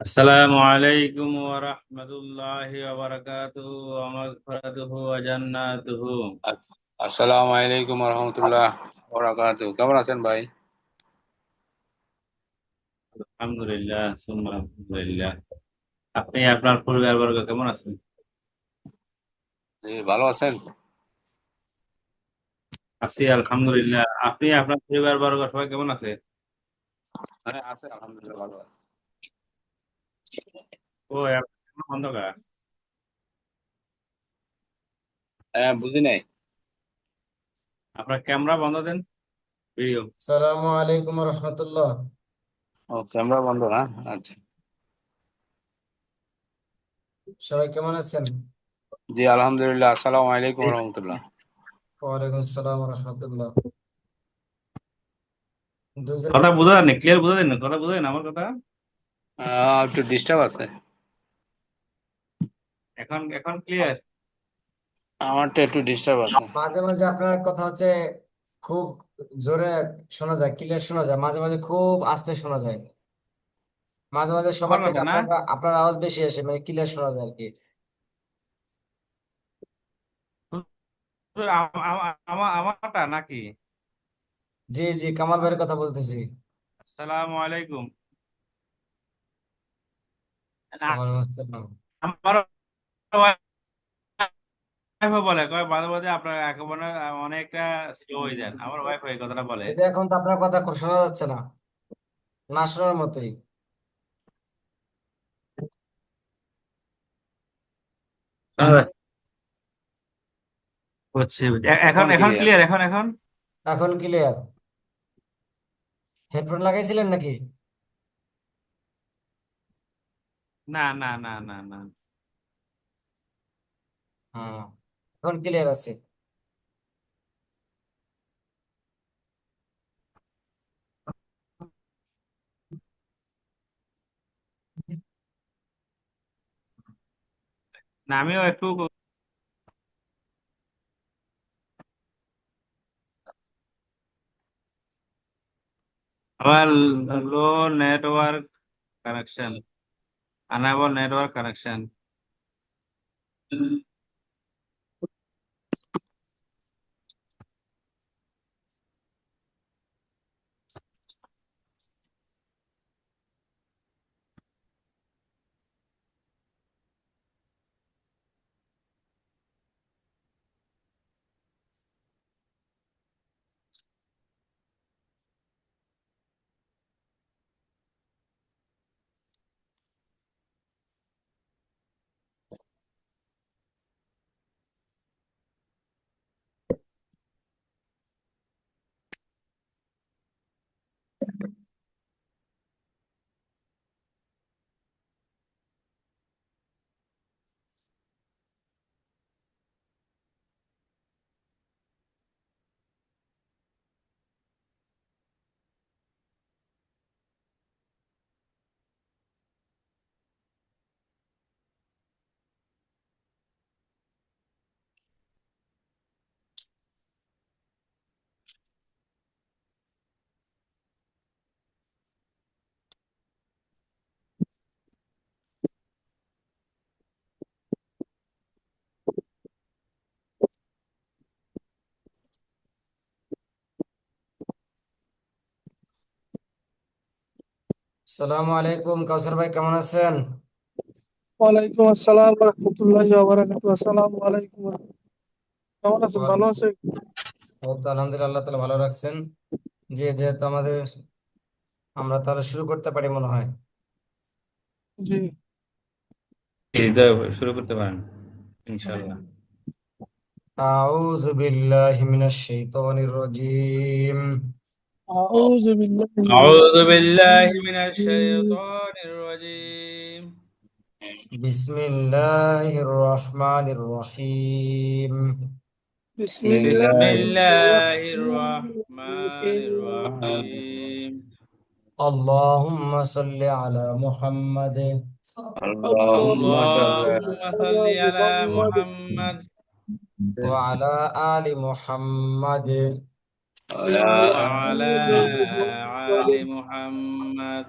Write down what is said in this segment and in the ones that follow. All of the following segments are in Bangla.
আসসালামু আলাইকুম ওয়া রাহমাতুল্লাহি ওয়া বারাকাতুহু ওয়া মাগফিরাতুহু ওয়া জান্নাতুহু। আচ্ছা, আসসালামু আলাইকুম রহমতুল্লাহ বরাকাতুহু। কেমন আছেন ভাই? আলহামদুলিল্লাহ সুম্মা আলহামদুলিল্লাহ। আপনি আপনার পরিবারবর্গ কেমন আছেন? জি, ভালো আছেন? আছি আলহামদুলিল্লাহ। আপনি আপনার পরিবারবর্গ সবাই কেমন আছে? হ্যাঁ, আছে আলহামদুলিল্লাহ, ভালো আছে। ও আপনার অন্ধকার। হ্যাঁ, বুঝি নাই। আপনার ক্যামেরা বন্ধ দেন, ভিডিও। সালামু আলাইকুম রহমতুল্লাহ। ও, ক্যামেরা বন্ধ না? আচ্ছা। সবাই কেমন আছেন? জি, আলহামদুলিল্লাহ। আসসালামু আলাইকুম রহমতুল্লাহ। ওয়ালাইকুম আসসালাম রহমতুল্লাহ। দুইজন কথা বোঝা যায়নি, ক্লিয়ার বোঝা যায় না, কথা বোঝা যায় না আমার কথা। একটু ডিস্টার্ব আছে। এখন এখন ক্লিয়ার। আমারটা একটু ডিস্টার্ব আছে। মাঝে মাঝে আপনার কথা হচ্ছে খুব জোরে শোনা যায়, ক্লিয়ার শোনা যায়, মাঝে মাঝে খুব আস্তে শোনা যায়। মাঝে মাঝে আমার সবার থেকে কথা না, আপনার আপনার আওয়াজ বেশি আসে, মানে ক্লিয়ার শোনা যায় আর কি। আমারটা নাকি? জি জি, কামাল ভাইয়ের কথা বলতেছি। আসসালামু আলাইকুম। না, ওয়ালাইকুম আসসালাম। আমার ওয়াইফও বলে, কয় মাঝে মাঝে আপনার একেবারে অনেকটা স্লো হয়ে যান, আমার ওয়াইফ এই কথাটা বলে। এই যে এখন তো আপনার কথা শোনা যাচ্ছে না, না শোনার মতোই। হচ্ছে এখন এখন এখন ক্লিয়ার। ক্লিয়ার, এখন এখন। এখন ক্লিয়ার। হেডফোন লাগাইছিলেন নাকি? না না না না না। হ্যাঁ, এখন ক্লিয়ার আছে। না, আমিও একটু। আমার low network connection, unable network connection. সালামু আলাইকুম কাউসার ভাই, কেমন আছেন? ওয়ালাইকুম আসসালাম রহমতুল্লাহি ওয়া বারাকাতুহু। আসসালামু আলাইকুম কেমন আছেন? ভালো ওয়ালাইকুম। আছেন? ও তো আলহামদুলিল্লাহ, আল্লাহ তাআলা ভালো রাখছেন। যে যেহেতু আমরা তাহলে শুরু করতে পারি মনে হয়। জি। এই তো শুরু করতে পারেন ইনশাআল্লাহ। আউযু বিল্লাহি মিনাশ শাইতানির রাজীম। আউযু বিল্লাহি আউযু বিল্লাহি মিনাশ শাইতানির রাজীম। বিসমিল্লাহির রহমানির রহিম। বিসমিল্লাহির বিসমিল্লাহির রহমানির রহমানির রহিম। রহিম। আল্লাহুম্মা সাল্লি আলা মুহাম্মাদ আল্লাহুম্মা সাল্লি আল্লাহুম্মা সাল্লি আলা মুহাম্মাদ ওয়া আলা আলি মুহাম্মাদ আলা ওয়া আলা আলি মুহাম্মাদ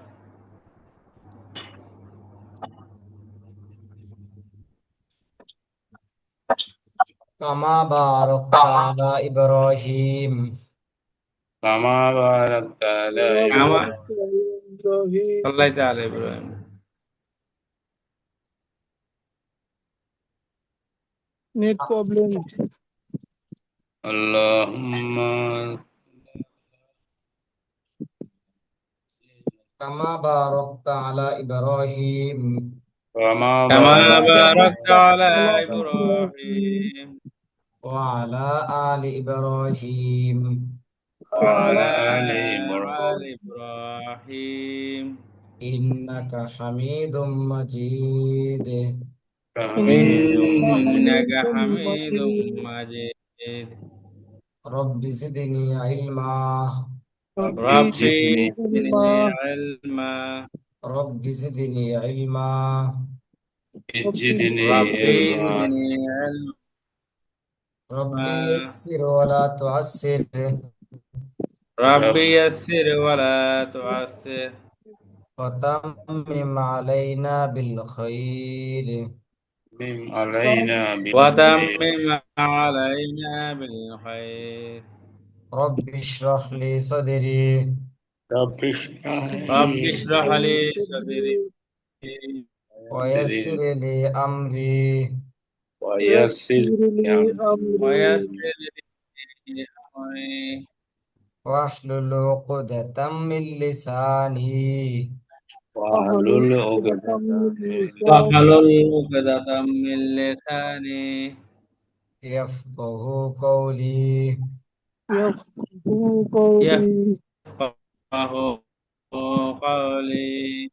কামা বারাকতা আলা ইব্রাহিম। كما باركت على কামা إبراهيم সাল্লাইতে আলা ইব্রাহিম। নেট প্রবলেম اللهم কামা বারাকতা আলা ইব্রাহিম كما কামা باركت বারাকতা আলা على إبراهيم ইব্রাহিম ওয়া আলা আলি ইব্রাহিম وعلى وعلى آل আলা إبراهيم ইব্রাহিম ইন্নাকা হামিদুম মাজিদ। حميد مجيد ইন্নাকা حميد হামিদুম مجيد মাজিদ। রব্বি জিদনি ইলমা। ربي রাব্বি زدني জিদনি علما ইলমা। রব্বি জিদনি ইলমা। ربي زدني রাব্বি علما জিদনি ইলমা। রব্বি ইয়াসসির ওয়ালা তুআসসির। রাব্বি رب ইয়াসসির ওয়ালা তুআসসির। وتمم علينا بالخير. علينا بالخير وتمم علينا بالخير. رب اشرح لي صدري رب اشرح رب لي اشرح لي صدري ويسر صدري لي أمري ويسر ويسر لي لي أمري أمري ويسر لي أمري واحلل عقدة من لساني واحلل واحلل عقدة عقدة من من واحلل لساني عقدة من لساني يفقه قولي. يفقهوا قولي. يفقه قولي.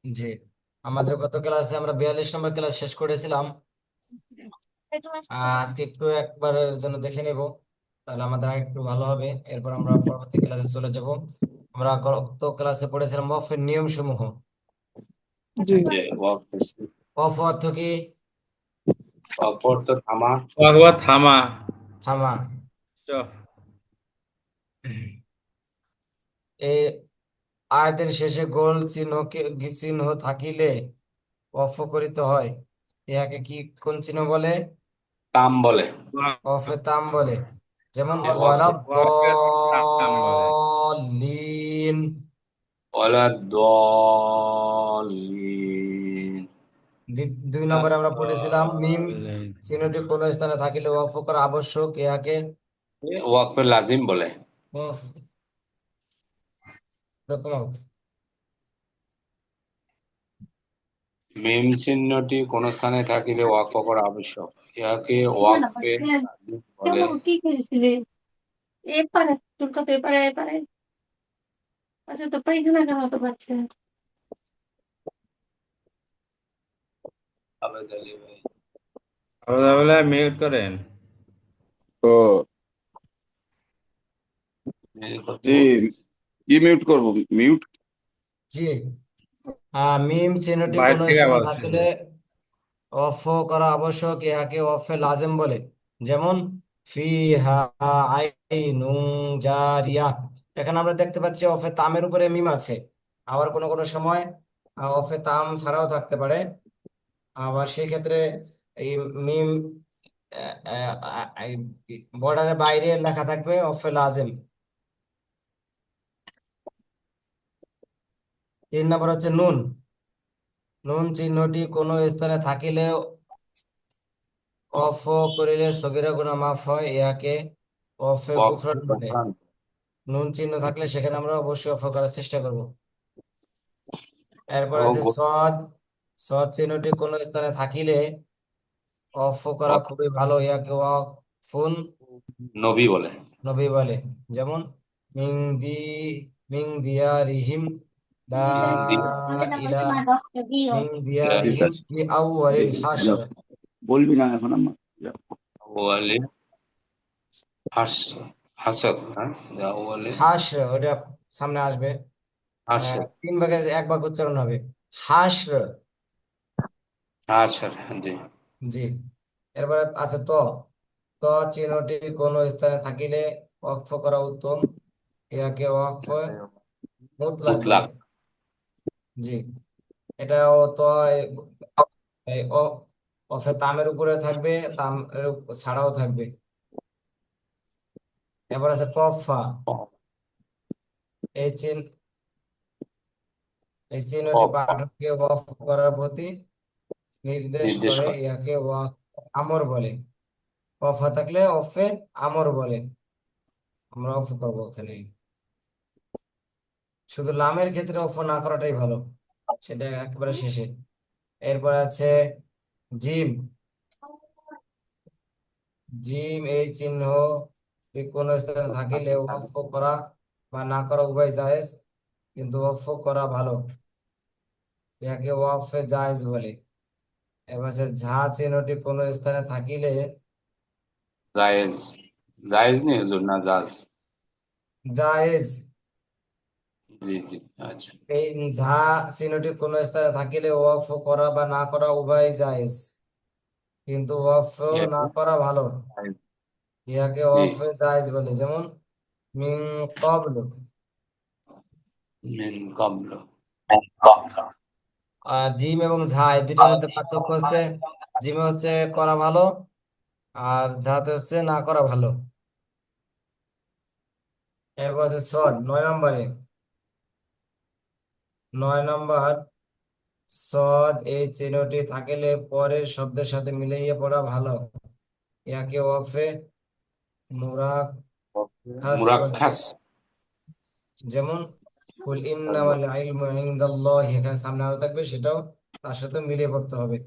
জি, আমাদের গত ক্লাসে আমরা 42 নম্বর ক্লাস শেষ করেছিলাম। আজকে একটু একবারের জন্য দেখে নেব, তাহলে আমাদের একটু ভালো হবে। এরপর আমরা পরবর্তী ক্লাসে চলে যাব। আমরা গত ক্লাসে পড়েছিলাম ওয়াকফের নিয়ম সমূহ। জি ওয়াকফ ওয়াকফ অর্থ কি? অর্থ থামা ভগবত থামা। থামা। চুপ। এই আয়াতের শেষে গোল চিহ্ন থাকিলে ওয়াকফ করিতে হয়। ইহাকে কি কোন চিহ্ন বলে? তাম বলে ওয়াকফে তাম বলে। যেমন ওয়ালা ওয়াকফ ওয়াকফের থাম বলে। দলিন। ওয়ালা দলিন 2 নম্বরে আমরা পড়েছিলাম মিম চিহ্নটি কোন স্থানে থাকিলে ওয়াকফ করা আবশ্যক। ইহাকে ওয়াকফে লাজিম বলে উহ, এরকম মিম চিহ্নটি কোন স্থানে থাকিলে ওয়াকফ করা আবশ্যক ইহাকে ওয়াকফে লাজিম বলে কি খেয়েছিলে এপারে চুলকাতে এপারে এপারে আচ্ছা তো পায়খানা কেন হতে পারছে আবেদ আলী ভাই বলে মিউট করেন। তো কথা জি বলতেছি কি মিউট করব মিউট জি। মিম চিহ্নটি বাইরে কোন থেকে স্থানে আওয়াজ থাকিলে আসছে। অফ করা আবশ্যক। ইহাকে অফে লাজেম বলে। যেমন ফিহা আইনুন জারিয়া। এখানে আমরা দেখতে পাচ্ছি অফে তামের উপরে মিম আছে। আবার কোন কোন সময় অফে তাম ছাড়াও থাকতে পারে। আবার সেই ক্ষেত্রে এই মিম বর্ডারের বাইরে লেখা থাকবে অফে লাজেম। 3 নম্বর হচ্ছে নুন। নুন চিহ্নটি কোনো স্থানে থাকিলে অফ করিলে সগীরা গুনাহ মাফ হয়। ইহাকে অফে ওয়াকফে গুফরান বলে। গফরান নুন চিহ্ন থাকলে সেখানে আমরা অবশ্যই অফ করার চেষ্টা করব। এরপর ও আছে সদ। সদ চিহ্নটি কোনো স্থানে থাকিলে অফ করা খুবই ভালো। ইয়াকে ওয়াকফুন নবী বলে নবী বলে। যেমন মিং দি মিং দিয়া রিহিম লা ইলা মিং দিয়া ঠিক রিহিম আছে ফি আউয়ালিল হাসর। যাও, বলবি না এখন আমার যাও। ওয়ালি হাস হাসদ হ্যাঁ ওয়ালি হাসর ওটা সামনে আসবে। হাসদ 3 ভাগের 1 ভাগ উচ্চারণ হবে হাসর। হাসর জি জি। এরপরে আছে ত। ত চিহ্নটি কোন স্থানে থাকিলে ওয়াকফ করা উত্তম। ইয়াকে ওয়াকফ মুতলাক বলে। মুতলাক জি। এটাও তো এই অ কফে তামের উপরে থাকবে, ছাড়াও থাকবে। এবার আছে কফা। এই চিহ্ন এই চিহ্নটি কফ পাঠককে ওয়াক করার প্রতি নির্দেশ নির্দেশ করে, করে। ইহাকে ওয়াক আমর বলে। কফা থাকলে অফে আমর বলে। আমরা অফ করবো এখানে। শুধু লামের ক্ষেত্রে অফ না করাটাই ভালো, সেটা একেবারে শেষে। এরপর আছে জিম। জিম এই চিহ্ন কোন স্থানে থাকিলে ওয়াকফ করা বা না করা উভয় জায়েজ, কিন্তু ওয়াকফ করা ভালো, ইহাকে ওয়াকফে জায়েজ বলে। এবার আছে ঝা চিহ্নটি কোন স্থানে থাকিলে, জায়েজ। জায়েজ নেই হুজুর, না জায়েজ। জায়েজ। জি জি, আচ্ছা। এই ঝা চিহ্নটি কোন স্থানে থাকিলে ওয়াকফ করা বা না করা উভয় জায়েজ, কিন্তু ওয়াকফ না ইয়াকে করা ভালো, জায়েজ। ইহাকে জি। ওয়াকফে জায়েজ বলে। যেমন মিন ক্বাবল। মিন ক্বাবল। জিম এবং ঝা এই দুইটার মধ্যে পার্থক্য হচ্ছে, জিমে হচ্ছে করা ভালো, আর ঝাতে হচ্ছে না করা ভালো। এরপর আছে সদ 9 নম্বরে। 9 নম্বর, সদ এই চিহ্নটি থাকিলে পরের শব্দের সাথে মিলাইয়া পড়া ভালো, ইয়াকে ওয়াফে মুরাক্কাস বলে। মুরাক্কাস। যেমন কুল মুরাক্কাস ইন্নামাল বলে। ইলমু ইনদাল্লাহি, এখানে সামনে আরো থাকবে, সেটাও তার সাথে মিলিয়ে পড়তে হবে।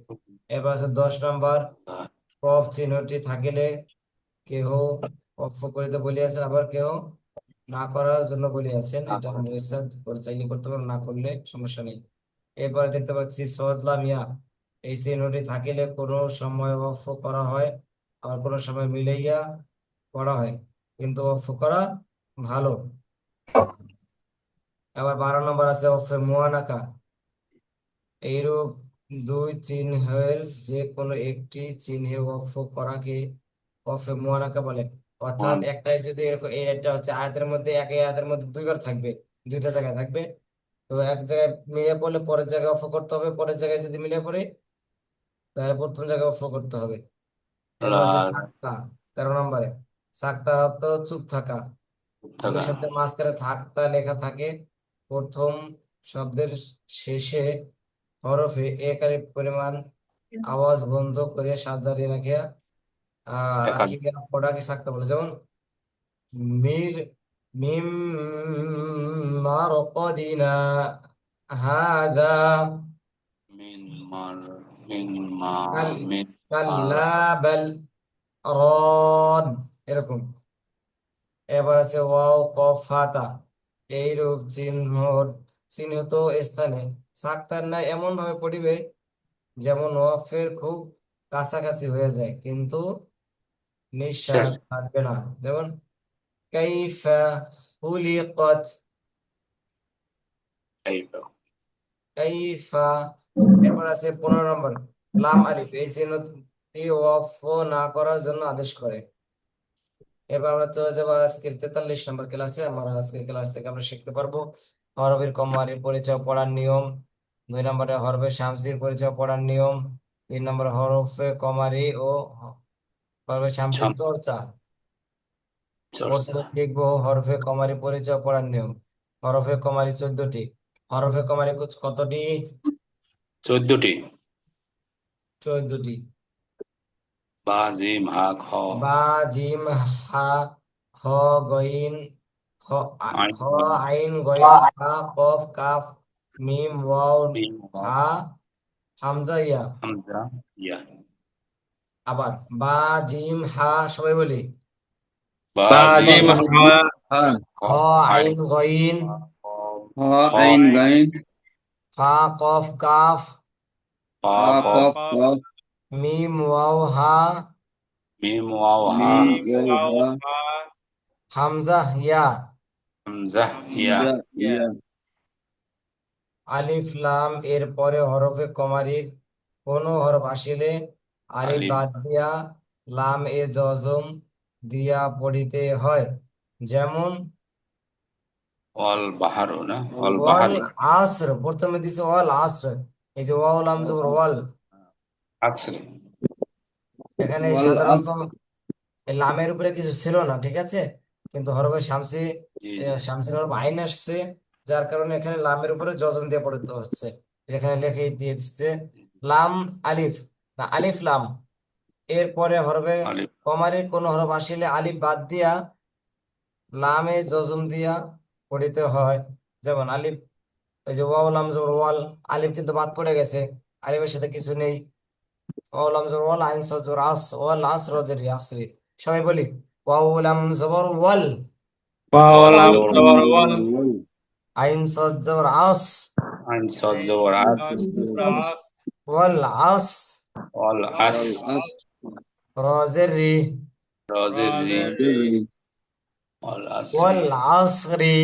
এরপর আছে 10 নম্বর, কফ চিহ্নটি থাকিলে কেহ অক্ষ করিতে বলিয়াছেন, আবার কেহ না করার জন্য বলিয়াছেন। এটা আমরা রিসার্চ করে চাইলে করতে পারবো, না করলে সমস্যা নেই। এরপরে দেখতে পাচ্ছি সদলা মিয়া। এই চিহ্নটি থাকিলে কোনো সময় অফ করা হয়, আবার কোনো সময় মিলাইয়া করা হয়, কিন্তু অফ করা ভালো। আবার 12 নম্বর আছে অফে মুয়ানাকা। এইরূপ দুই চিহ্নের যে কোনো একটি চিহ্নে অফ করাকে অফে মুয়ানাকা বলে। অর্থাৎ একটাই যদি এরকম, এটা হচ্ছে আয়াতের মধ্যে, একই আয়াতের মধ্যে দুইবার থাকবে, দুইটা জায়গায় থাকবে। তো এক জায়গায় মিলে পড়লে পরের জায়গায় অফ করতে হবে, পরের জায়গায় যদি মিলে পড়ে তাহলে প্রথম জায়গায় অফ করতে হবে। এরপর আছে আর সাক্তা 13 নম্বরে। সাক্তা তো চুপ থাকা। দুই থাকা। শব্দের মাঝখানে থাকতা লেখা থাকে, প্রথম শব্দের শেষে হরফে এক আলিফ পরিমাণ আওয়াজ বন্ধ করে সাজারি রাখিয়া একাধিক। রাখিয়া পড়াকে সাক্তা বলে। যেমন মির মিম মারকাদিনা হাদা, মিন মার। মিন মা। কাল মিন মার। কাল্লা বাল রদ, এরকম। এবার আছে ওয়াও কফ ফাতা। এইরূপ চিহ্নিত স্থানে সাক্তার নাই এমন ভাবে পড়িবে যেমন ওয়াফের খুব কাছাকাছি হয়ে যায়, কিন্তু শেষ। নিঃশ্বাস থাকবে না। যেমন কাইফা খুলিকাত, এই তো। কাইফা। এরপর আছে 15 নম্বর, লাম আলিফ। এই চিহ্নটি ওয়াফ না করার জন্য আদেশ করে। এবার আমরা চলে যাবো আজকের 43 নম্বর ক্লাসে। আমরা আজকের ক্লাস থেকে আমরা শিখতে পারবো হরফের কমারির পরিচয় পড়ার নিয়ম, 2 নম্বরে হরফে শামসির পরিচয় পড়ার নিয়ম, 3 নম্বরে হরফে কমারি ও হরফে শামসির চর্চা। চর্চা। প্রথমে শিখবো হরফে কমারি পরিচয় পড়ার নিয়ম। হরফে কমারি 14টি। হরফে কমারি কতটি? 14টি। 14টি। বা জিম হা খ। বা জিম হা খ গইন, খ আইন খ আইন গইন হা কফ কাফ মিম ওয়াও মিম ওয়াও হা হামজা ইয়া। হামজা ইয়া। আবার বা জিম হা, সবাই বলি। বা বা জিম জিম হা হ্যাঁ। খ আইন গইন হ আইন গাইন হা কফ কাফ পা হা ক কফ কফ কফ মিম ওয়াও হা মিম ওয়াও হা মিম মিম ওয়াও ওয়াও হা হা হামজা ইয়া। হামজা ইয়া। হামজা ইয়া। আলিফ লাম এর পরে হরফে কমারির কোন হরফ আসিলে আলিফ আলিফ বাদ দিয়া লাম এ জজম দিয়া পড়িতে হয়। যেমন অল বাহারু, না অল ওয়াল বাহারি। আসর, প্রথমে দিছে ওয়াল আসর। এই যে ওয়াল লাম জবর ওয়াল, আসরে। এখানে সাধারণত والعصر এই লামের উপরে কিছু ছিল না, ঠিক আছে, কিন্তু হরফে শামসি জি শামসির হরফ আইন আসছে, যার কারণে এখানে লামের উপরে জজম দিয়ে পড়তে হচ্ছে। যেখানে লিখে দিয়ে দিচ্ছে লাম আলিফ, না আলিফ লাম। এরপরে হরফে আলিফ কমারে কোন হরফ আসলে আলিফ বাদ দিয়া লামে জজম দিয়া পড়িতে হয়। যেমন আলিফ, ওই যে ওয়াও লাম জবর ওয়াল, আলিফ কিন্তু বাদ পড়ে গেছে, আলিফের সাথে কিছু নেই। ওয়াও লাম জবর ওয়াল, আইন সদ জবর আস, ওয়াল আস রজের আসরি। সবাই বলি ওয়াও লাম জবর ওয়াল, ওয়ালাম জবর জবর ওয়াল, আইন সদ জবর আস, আইন সদ জবর আস, আস, ওয়াল আস অল আস, والعصر রজের রি, রজের রি, রাজের all আসরি, wall আসরি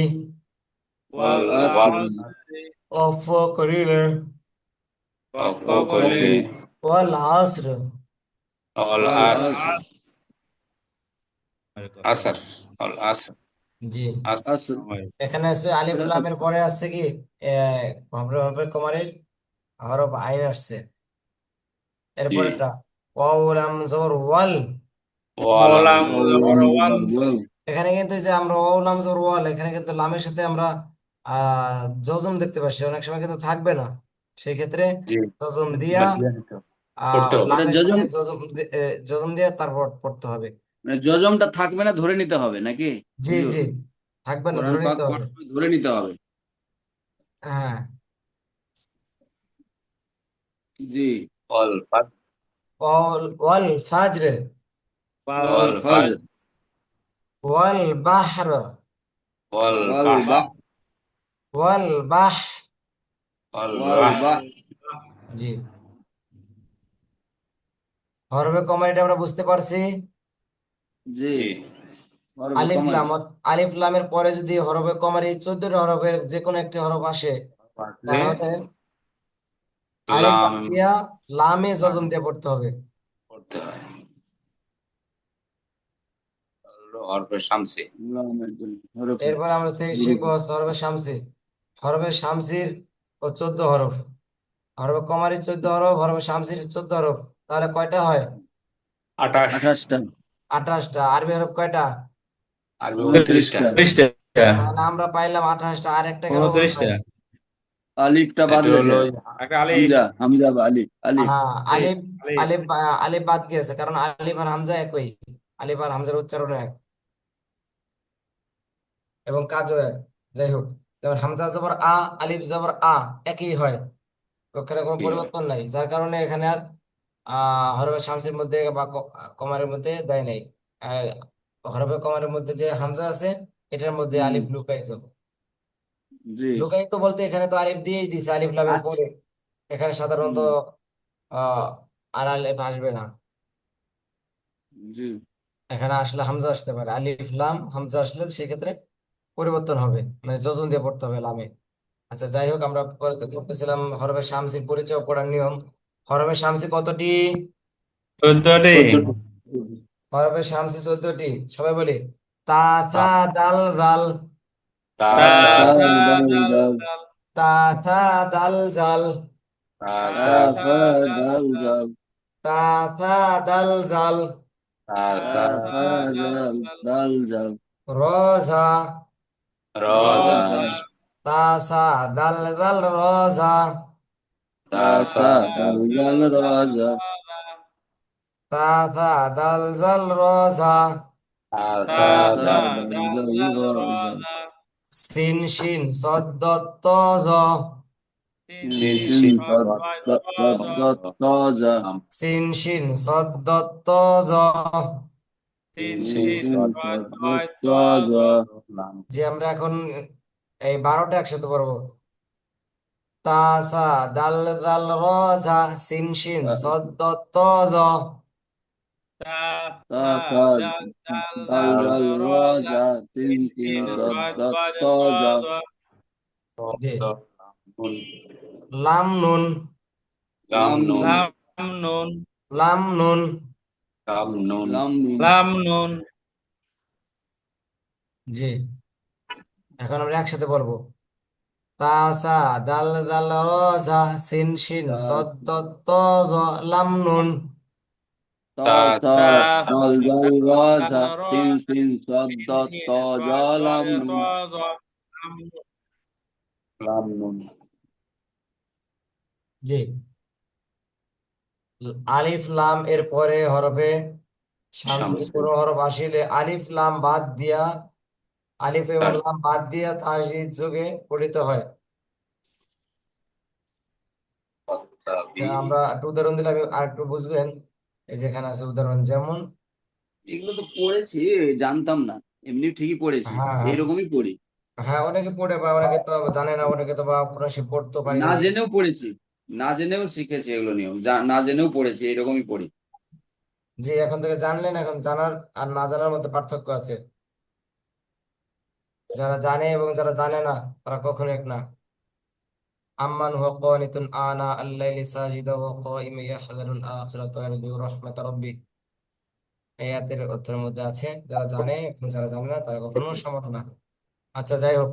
wall wall والعصر আসরি, of করিলে, ওয়াক্ফ অকলে, করলে, ওয়াল আসর। অল আস, والعصر আসর, অল আসর, জি, আস, عصر এখানে আছে আলিফ লামের পরে আছে কি হরফে কমারে হরফ আইন আসছে। জি এরপরেরটা ওয়াও লাম জবর ওয়াল, ওয়ালাম ওয়ালাম জবর ওয়াল, এখানে কিন্তু এই যে আমরা ওয়াও লাম জবর ওয়াল, এখানে কিন্তু লামের সাথে আমরা জজম দেখতে পাচ্ছি, অনেক সময় কিন্তু থাকবে না, সেই ক্ষেত্রে জি জজম দিয়া বাদ দিয়ে দিতে হবে। পড়তে হবে। লামের জজম সাথে জজম দিয়ে তারপর পড়তে হবে। জজমটা থাকবে না, ধরে নিতে হবে নাকি জি হুজুর? জি, থাকবে না, কোরআন ধরে পাক নিতে হবে। পড়ার সময় ধরে নিতে হবে। হ্যাঁ, জি। অল ফাজ, ওয়াল ফাজর, অল ফাজ, والفجر ওয়াল বাহর, অল বাহ, والبحر ওয়াল বাহ। অল বাহ, والبحر জি, হরফে কমারিটা আমরা বুঝতে পারছি। জি। জি হরফে আলিফ কমারি লাম, আলিফ লামের পরে যদি হরফে কমারি 14 হরফের যে কোনো একটি হরফ আসে, পারলে তাহলে আলিফ লাম বাদ দিয়া লামে লাম জজম দিয়ে পড়তে হবে। পড়তে হয়। হরফে শামসি, লামের জন্য হরফে এরপর আমরা শিখবো হরফে হচ্ছে হরফে শামসি। হরফে শামসির ও 14 হরফ, হরফে কমারির 14 হরফ, হরফে শামসির 14 হরফ, তাহলে কয়টা হয়? 28, 28টা 28টা। আরবি হরফ কয়টা? আরবি 29টা, 29টা। 29টা, তাহলে আমরা পাইলাম 28টা, আর একটা কেন বলতে 29টা, হয়? আলিফটা বাদ এটা গেছে। হলো একটা আলিফ, হামজা হামজা বা আলিফ আলিফ হ্যাঁ, আলিফ, আলিফ, আলিফ, আলিফ বাদ গিয়েছে, কারণ আলিফ আর হামজা একই, আলিফ আর হামজার উচ্চারণ এক এবং কাজও এক। যাই হোক, যেমন হামজা জবর আ, আলিফ জবর আ, একই হয়, ওখানে কোনো কি হয়? পরিবর্তন নাই, যার কারণে এখানে আর হরফে শামসির মধ্যে বা কমারের মধ্যে দেয় নাই। আহ, হরফে কমারের মধ্যে যে হামজা আছে, এটার মধ্যে হুম আলিফ লুকায়িত। জি লুকায়িত বলতে এখানে তো আলিফ দিয়েই দিছে আলিফ লামের আচ্ছা পরে, এখানে সাধারণত হুম আহ আর আলিফ আসবে না। জি এখানে আসলে হামজা আসতে পারে, আলিফ লাম হামজা আসলে সেক্ষেত্রে পরিবর্তন হবে, মানে যোজন দিয়ে পড়তে হবে লামে। আচ্ছা, যাই হোক, আমরা করতেছিলাম হরফে শামসির পরিচয় পড়ার নিয়ম। হরফে শামসি কতটি? 14টি, 14টা হরফে শামসি 14টি। সবাই বলি তা, থা, তা, দাল, জাল, তা, তা, সা, সা সা, দাল দাল, দাল দাল, তা, থা, দাল, জাল, তা, তা, সা, সা, সা দাল, দাল দাল, জাল তা, থা, দাল, জাল, তা, তা, তা, সা, সা দাল, দাল দাল, দাল জাল র, ঝা, র, যা, রাজা তা, সা, দাল, দাল, র, ঝা, তা, সা, সা তা, দাল দাল, জাল দাল, রাজা রাজা, তা, থা, দাল, জাল, র, ঝা, তা, তা, তা, সা থা, দাল, দাল দাল, জাল দাল, রাজা রাজা, সিন, শিন, সদ, ত, জ, তিন, সিন, তিন, সিন, ছয়, সদ, ছয়, দত, ছয়, তাজা লাম, সিন, শিন, সদ, ত, জ। তিন, সিন, সিন, তিন, সদ, ছয়, দত, ছয়, তাজা লাম, যে আমরা এখন এই 12টা একসাথে পড়বো। তা, সা, দাল, দাল, র, ঝা, সিন, শিন, সদ, ত, জ। তা, তা থা, সা দাল, দাল, দাল দাল, জাল রাজা, রাজা তিন তিন, তিন তিন, সদ, ছয়, দত ছয়, তাজা ছয়, দত, জি, দত, লাম, নুন, লাম, নুন, লাম, লাম নুন, নুন লাম, নুন, লাম, নুন। লাম, নুন, লাম নুন লাম, নুন, জি, এখন আমরা একসাথে বলবো। তা, সা, দাল, দাল, র, ঝা, সিন, শিন, তা সদ, ত, জ, লাম, নুন। তা তা তা তা দল জল র ঝা র সিন সিন সদ দ সিন ত সিন জ জ লাম ত নুন জ লাম লাম নুন। জি, আলিফ লাম এর পরে হরফে শামসের শামসে পুরো হরফ আসিলে আলিফ লাম বাদ দিয়া, আলিফ এবং লাম বাদ দিয়া তাসদিদ যোগে পঠিত হয়। তাবি আমরা একটু উদাহরণ দিলে আর একটু বুঝবেন। এই যেখানে আছে উদাহরণ, যেমন এগুলো তো পড়েছি, জানতাম না, এমনি ঠিকই পড়েছি, হ্যাঁ হ্যাঁ এইরকমই পড়ি। হ্যাঁ, অনেকে পড়ে বা অনেকে তো জানে না, অনেকে তো বা কোরআন শরীফ পড়তে পারি না নাই। জেনেও পড়েছি, না জেনেও শিখেছি এগুলো নিয়ম, না জেনেও পড়েছি, এরকমই পড়ি। যে এখন থেকে জানলেন, এখন জানার আর না জানার মধ্যে পার্থক্য আছে। যারা জানে এবং যারা জানে না তারা কখনো এক না। আম্মান হুয়া কানিতুন আনা আল-লাইলি সাজিদা ওয়া কাইমান ইয়াহযারুল আখিরাতা ওয়া ইয়ারজু রাহমাত রাব্বি। এই আয়াতের অর্থের মধ্যে আছে যারা জানে এবং যারা জানে না তারা কখনো সমান না। আচ্ছা, যাই হোক,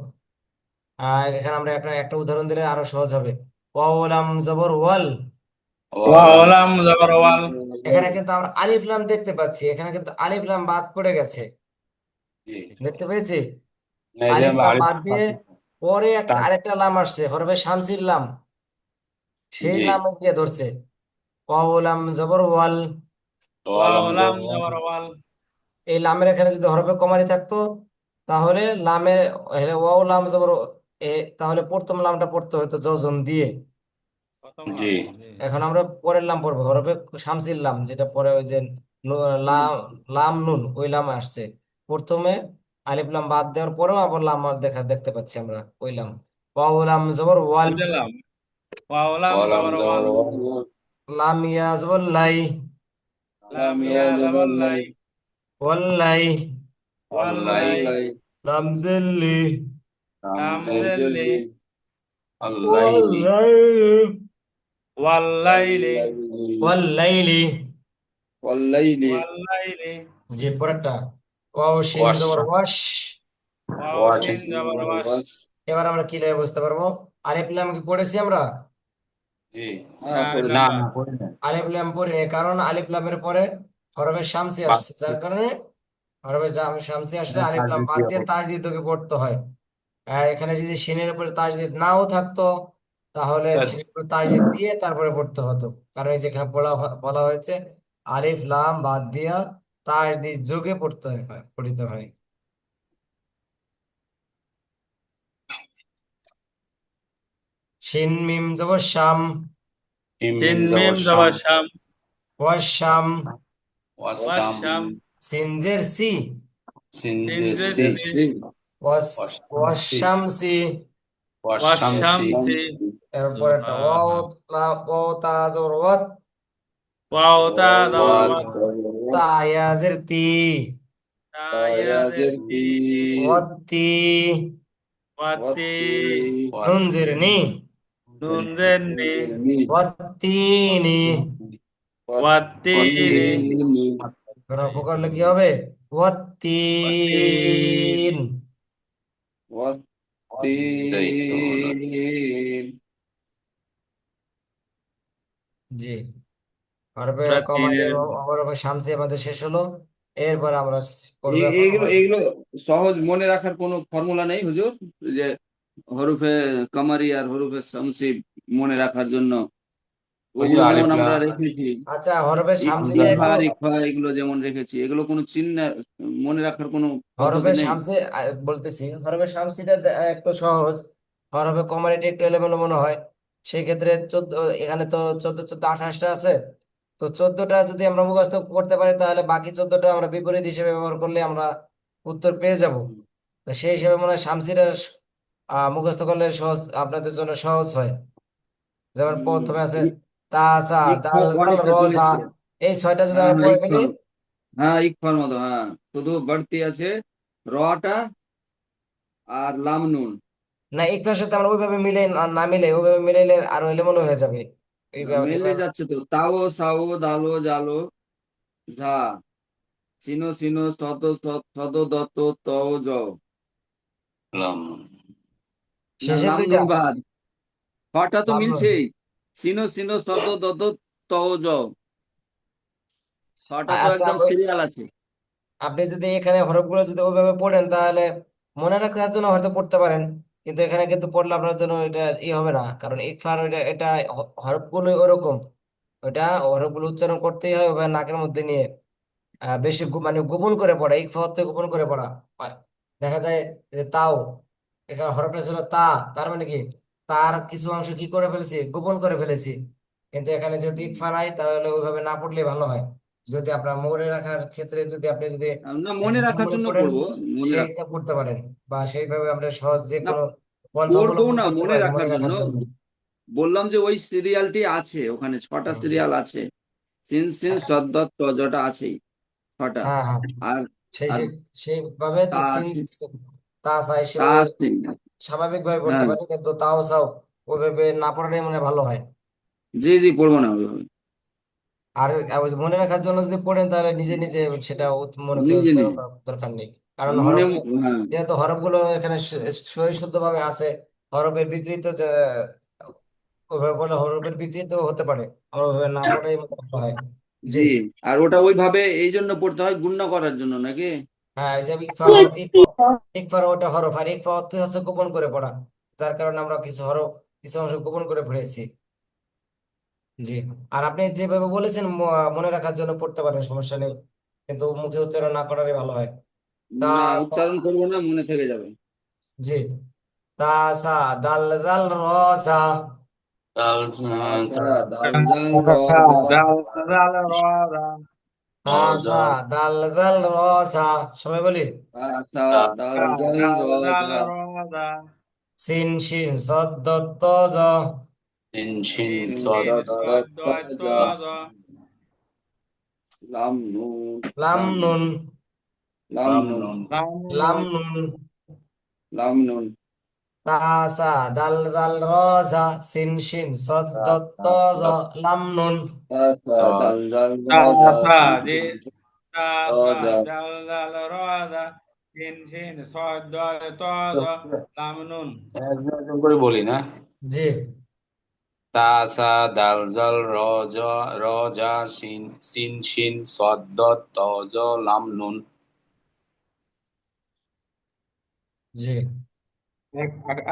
আর এখানে আমরা একটা একটা উদাহরণ দিলে আরো সহজ হবে। ওয়াও লাম জবর ওয়াল। ওয়ালাম ওয়ালাম জবর ওয়াল এখানে কিন্তু আমরা আলিফ লাম দেখতে পাচ্ছি, এখানে কিন্তু আলিফ লাম বাদ পড়ে গেছে। জি দেখতে পেয়েছি? না, এই যে আলিফ লাম আলিফ বাদ দিয়ে পরে একটা আরেকটা লাম আসছে, হরফে শামসির লাম, সেই জি লাম দিয়ে ধরছে। ওয়াও লাম জবর ওয়াল। ওয়ালাম ওয়ালাম জবর ওয়াল এই লামের এখানে যদি হরফে কমারি থাকতো তাহলে লামের ওয়াও লাম জবর এ, তাহলে প্রথম লামটা পড়তে হতো যজম দিয়ে। প্রথম জি লাম জি এখন আমরা পরের লাম পড়বো, হরফে শামসির লাম, যেটা পরে ওই যে লাম, লাম নুন, ওই লাম আসছে প্রথমে। আলিফ লাম বাদ দেওয়ার পরেও আবার লাম আর দেখতে পাচ্ছি আমরা ওই লাম। ওয়াও লাম জবর ওয়াল। বুঝলাম ওয়ালাম ওয়ালাম জবর জবর ওয়াল ওয়াল লাম ইয়া জবর লাই। লাম লামিয়া ইয়া জবর লাই জবল্লাই ওয়াল্লাই। ওয়াল্লাই ওয়াল্লাই ওয়াল্লাই লাম জেল্লি। লাম লামজেল জেল্লি আল্লাইলি ওয়াল্লাইলি ওয়াল্লাইলি ওয়াল্লাইলি। ওয়াল্লাইলি ওয়াল্লাইলি যে পরেরটা ওয়াও শিন ওয়াশ জবর ওয়াশ। ওয়াও ওয়াশ শিন জবর ওয়াশ ওয়াস এবার আমরা কি লাগে বুঝতে পারবো? আলিফ লাম কি পড়েছি আমরা? জি হ্যাঁ না না পড়েছি। না করি না আলিফ লাম পড়িনি, কারণ আলিফ লামের পরে হরফে শামসি আসছে, যার কারণে হরফে শামসি আসলে আলিফ লাম বাদ দিয়ে তাজদিদ তোকে পড়তে হয়। এখানে যদি শিনের উপরে তাজদিদ নাও থাকতো তাহলে শিনের উপরে তাজদিদ দিয়ে তারপরে পড়তে হতো, কারণ এই যেখানে বলা হয়েছে আলিফ লাম বাদ দিয়া তাজদিদ যোগে পড়তে হয়। শিন মিম জবর শাম। মিম তিন মিম মিম জবর শাম জবর শাম ওয়াশ শাম। ওয়াসাম ওয়াশাম সিনজের সি। সিনজেসি সিনজেসি জেসি ওয়াশ ওয়াশামসি শামসি। ওয়াশামসি ওয়াশামসি এরপর একটা সুবহানাল্লাহ ওয়াও তা জবর ওয়াত। ওয়াও তা জবর ওয়াদ ওয়াত তা ইয়াজের তি। তা ইয়াদের তায়াজের তি তি ওয়াত্তি। ওয়াতি ওয়াত্তি নুনজের নি। নুন জের নি নুনজেরনি ওয়াত্তিনি। ওয়াতিনি ওয়াত্তিনি রফ করলে কি হবে? ওয়াত্তিন। জাইতুন ওয়াত্তিন। জি, হরফে সূরা কমালি তিনের হরফে শামসি আমাদের শেষ হলো। এরপর আমরা করবো এখন এগুলো এগুলো সহজ মনে রাখার কোনো ফর্মুলা নেই হুজুর, যে হরফে কামারি আর হরফে শামসি মনে রাখার জন্য ওই যে ওগুলো যেমন আলিফ আমরা লাম রেখেছি, আচ্ছা, হরফে শামসিটা একটু, ইফা রিফা এগুলো যেমন রেখেছি, এগুলো কোনো চিহ্ন মনে রাখার কোনো হরফে পদ্ধতি নেই। শামসি বলতেছি, হরফে শামসিটা একটু সহজ, হরফে কমারিটা একটু এলোমেলো মনে হয়। সেই ক্ষেত্রে 14, এখানে তো 14 14 28টা আছে। তো 14টা যদি আমরা মুখস্থ করতে পারি তাহলে বাকি 14টা আমরা বিপরীত হিসেবে ব্যবহার করলে আমরা উত্তর পেয়ে যাব। তো সেই হিসেবে মনে হয় শামসিটা মুখস্থ করলে সহজ, আপনাদের জন্য সহজ হয়। যেমন প্রথমে আছে তাসা ইকফা দাল দাল ওয়াহিদা রোজা, চলেছে। এই 6টা যদি হ্যাঁ আমরা হ্যাঁ পড়ে ইকফা, ফেলি। হ্যাঁ ইকফার মতো, হ্যাঁ শুধু বাড়তি আছে রটা আর লাম নুন। না, একটার সাথে আমরা ওইভাবে মিলে না মিলে ওইভাবে মিলাইলে আরো এলোমেলো হয়ে যাবে। মেলে এভাবে যাচ্ছে তো, তাও সাও দালো জালো ঝা সিনো সিনো সদ সদ দত ত জ, লাম না শেষের লাম দুইটা নুন বাদ, হটা তো লাম নুন। মিলছেই, সিনো সিনো সদ দত ত জ। ছটা তো আচ্ছা, একদম সিরিয়াল আছে। আপনি যদি এখানে হরফগুলো যদি ওইভাবে পড়েন তাহলে মনে রাখার জন্য হয়তো পড়তে পারেন, কিন্তু এখানে কিন্তু পড়লে আপনার জন্য এটা হবে না, কারণ ইকফার ওইটা এটা হরফগুলো ওরকম, ওইটা হরফগুলো উচ্চারণ করতেই হয় ওইভাবে নাকের মধ্যে নিয়ে বেশি মানে গোপন করে পড়া, ইকফা হচ্ছে গোপন করে পড়া। আর দেখা যায় যে তাও, এখানে হরফটা ছিল তা, তার মানে কি তার কিছু অংশ কি করে ফেলেছি, গোপন করে ফেলেছি। কিন্তু এখানে যদি ইকফা নাই তাহলে ওইভাবে না পড়লে ভালো হয়। যদি আপনার মনে রাখার ক্ষেত্রে যদি আপনি যদি না, মনে মনে রাখার মনে জন্য পড়েন, পড়বো। মনে রাখ সেইটা পড়তে পারেন, বা সেইভাবে আমরা সহজ যে না, কোনো পন্থা পড়বো অবলম্বন না, করতে মনে পারেন মনে রাখার জন্য রাখার জন্য। বললাম যে ওই সিরিয়ালটি আছে, ওখানে ছটা হুম। সিরিয়াল আছে। সিন সিন সদ্দত তজটা আছেই, ছটা। হ্যাঁ, হ্যাঁ, আর সেই আর সেই সেইভাবে তা সিন আছে, তা চাই তা সেভাবে আছে। স্বাভাবিক ভাবে পড়তে হ্যাঁ, পারি, কিন্তু তাও চাও ওইভাবে না পড়াটাই মনে হয় ভালো হয়। জি জি, পড়বো না ওইভাবে। আর ওই যে মনে রাখার জন্য যদি পড়েন তাহলে নিজে নিজে সেটা মনে নিজে উচ্চারণ নিজে করার দরকার নেই, কারণ মনে, হরফ হ্যাঁ। যেহেতু হরফগুলো এখানে সহি শুদ্ধ ভাবে আছে, হরফের বিকৃত যে ওইভাবে বলে হরফের বিকৃত হতে পারে, আমরা ওইভাবে না পড়াই ভালো হয়। জি। জি, আর ওটা ওইভাবে এই জন্য পড়তে হয় গুণনা করার জন্য নাকি? হ্যাঁ, এই যে ইকফা ইকফার ওটা হরফ, আর ইকফা অর্থ হচ্ছে গোপন করে পড়া, যার কারণে আমরা কিছু হরফ কিছু অংশ গোপন করে পড়েছি। জি। আর আপনি যেভাবে বলেছেন মনে রাখার জন্য পড়তে পারেন, সমস্যা নেই, কিন্তু মুখে উচ্চারণ না করারই ভালো হয়। তা না, উচ্চারণ করবো না, মনে থেকে যাবে। জি। তাসা দাল দাল রসা, তাল আশা তাল দাল জাল র যা, দাল দাল রা তাসা দাল দাল রসা, সবাই বলি। আশা দাল জাল র দাল দাল যা, রা সিন শিন সদ দত্ত জ, তিন শিন সিন তিন সদ সদ্য দত্ত যা, তদ লাম নুন, লাম লাম নুন, লাম লাম নুন, নুন লাম লাম নুন। লাম নুন, তাসা দাল দাল রসা, সিন শিন সদ দত্ত জ, লাম নুন। আশা দাল জাল র যা, তাসা সিন যে সিন র তাসা যা। দাল দাল রা তিন শিন সদ্য তদ লাম নুন। একজন একজন করে বলি না। জি। তা সা দাল জাল র জ র যা শিন সিন শিন সদ দ ত জ লাম নুন। জি।